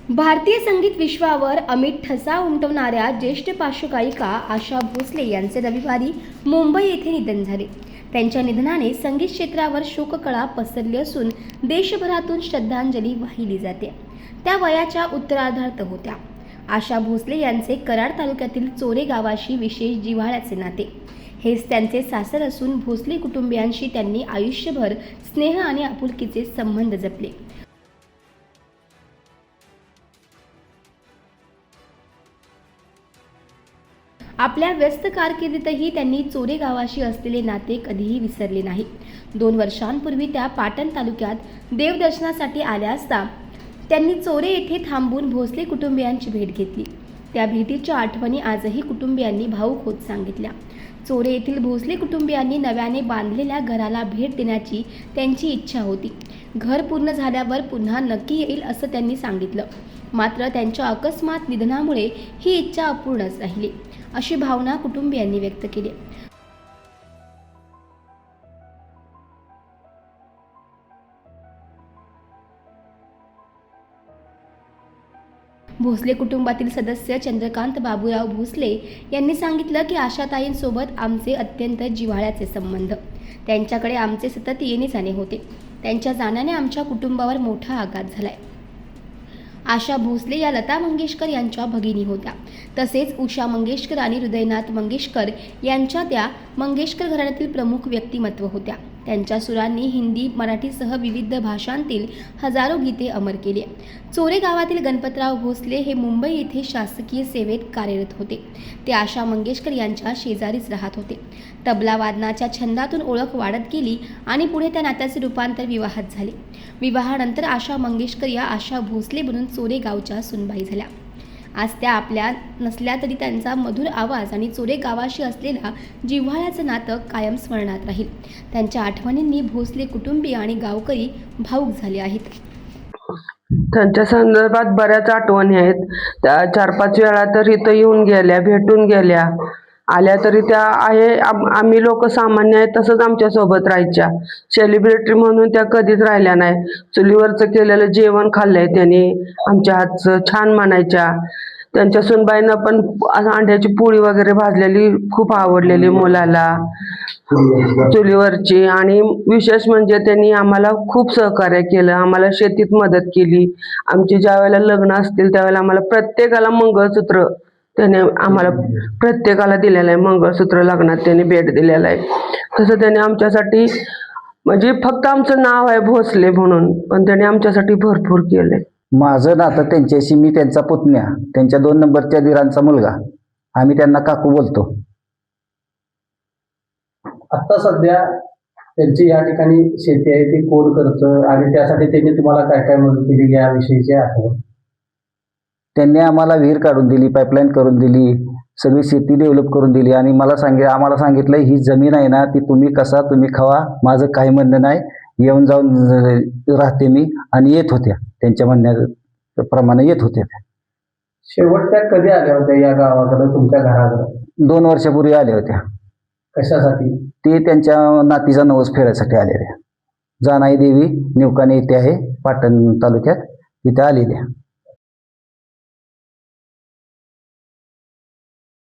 भारतीय संगीत विश्वावर अमिट ठसा उमटवणाऱ्या ज्येष्ठ पार्श्वगायिका आशा भोसले यांचे रविवारी मुंबई येथे निधन झाले. त्यांच्या निधनाने संगीत क्षेत्रावर शोककळा पसरली असून देशभरातून श्रद्धांजली वाहिली जाते. त्या वयाच्या उत्तरार्धात होत्या. आशा भोसले यांचे कराड तालुक्यातील चोरे गावाशी विशेष जिव्हाळ्याचे नाते. हेच त्यांचे सासर असून भोसले कुटुंबियांशी त्यांनी आयुष्यभर स्नेह आणि आपुलकीचे संबंध जपले. आपल्या व्यस्त कारकिर्दीतही त्यांनी चोरे गावाशी असलेले नाते कधीही विसरले नाही. 2 वर्षांपूर्वी त्या पाटण तालुक्यात देवदर्शनासाठी आल्या असता त्यांनी चोरे येथे थांबून भोसले कुटुंबियांची भेट घेतली. त्या भेटीच्या आठवणी आजही कुटुंबियांनी भावुक होत सांगितल्या. चोरे येथील भोसले कुटुंबियांनी नव्याने बांधलेल्या घराला भेट देण्याची त्यांची इच्छा होती. घर पूर्ण झाल्यावर पुन्हा नक्की येईल असं त्यांनी सांगितलं. मात्र त्यांच्या अकस्मात निधनामुळे ही इच्छा अपूर्णच राहिली, अशी भावना कुटुंबियांनी व्यक्त केली. भोसले कुटुंबातील सदस्य चंद्रकांत बाबूराव भोसले यांनी सांगितलं की आशाताईंसोबत आमचे अत्यंत जिव्हाळ्याचे संबंध. त्यांच्याकडे आमचे सतत येणे जाणे होते. त्यांच्या जाण्याने आमच्या कुटुंबावर मोठा आघात झालाय. आशा भोसले या लता मंगेशकर यांच्या भगिनी होत्या. तसेच उषा मंगेशकर आणि हृदयनाथ मंगेशकर यांच्या त्या मंगेशकर घराण्यातील प्रमुख व्यक्तिमत्व होत्या. त्यांच्या सुरांनी हिंदी, मराठीसह विविध भाषांतील हजारो गीते अमर केली. चोरे गावातील गणपतराव भोसले हे मुंबई येथे शासकीय सेवेत कार्यरत होते. ते आशा मंगेशकर यांच्या शेजारीच राहत होते. तबला वादनाच्या छंदातून ओळख वाढत गेली आणि पुढे त्या नात्याचे रूपांतर विवाहात झाले. विवाहानंतर आशा मंगेशकर या आशा भोसले बनून चोरे गावच्या सुनबाई झाल्या. आज त्या आपल्या नसल्या तरी त्यांचा मधुर आवाज आणि चोरे गावाशी असलेला जिव्हाळ्याचं नातं कायम स्मरणात राहील. त्यांच्या आठवणींनी भोसले कुटुंबीय आणि गावकरी भावुक झाले आहेत. त्यांच्या संदर्भात बऱ्याच आठवणी आहेत. त्या 4-5 वेळा तर इथं येऊन गेल्या, भेटून गेल्या. आल्या तरी त्या आम्ही लोक सामान्य आहे तसंच आमच्या सोबत राहायच्या. सेलिब्रिटी म्हणून त्या कधीच राहिल्या नाही. चुलीवरचं केलेलं जेवण खाल्लंय त्यांनी, आमच्या हातचं छान म्हणायच्या. त्यांच्या सुनबाईंना पण अंड्याची पोळी वगैरे भाजलेली खूप आवडलेली मुलाला, चुलीवरची. आणि विशेष म्हणजे त्यांनी आम्हाला खूप सहकार्य केलं. आम्हाला शेतीत मदत केली. आमची ज्या वेळेला लग्न असतील त्यावेळेला आम्हाला प्रत्येकाला मंगळसूत्र त्याने आम्हाला प्रत्येकाला दिलेलं आहे. मंगळसूत्र लग्नात त्यांनी भेट दिलेलं आहे. तसं त्याने आमच्यासाठी म्हणजे फक्त आमचं नाव आहे भोसले म्हणून, पण त्याने आमच्यासाठी भरपूर केलंय. माझं नातं त्यांच्याशी, मी त्यांचा पुतण्या, त्यांच्या 2 नंबरच्या दिरांचा मुलगा. आम्ही त्यांना काकू बोलतो. आता सध्या त्यांची या ठिकाणी शेती आहे ती कोण करतं आणि त्यासाठी त्यांनी तुम्हाला काय काय मदत केली याविषयीची आठवण? त्यांनी आम्हाला विहीर काढून दिली, पाईपलाईन करून दिली, सगळी शेती डेव्हलप करून दिली. आणि आम्हाला सांगितलं ही जमीन आहे ना ती तुम्ही खावा, माझं काही म्हणणं नाही, येऊन जाऊन राहते मी. आणि येत होत्या, त्यांच्या म्हणण्याप्रमाणे येत होत्या. शेवट त्या कधी आल्या होत्या या गावाकडे, तुमच्या घराकडे? 2 वर्षापूर्वी आल्या होत्या. कशासाठी? ते त्यांच्या नातीचा नवस फेरायसाठी आलेल्या. जानाई देवी निवकाने इथे आहे, पाटण तालुक्यात, तिथे आलेल्या.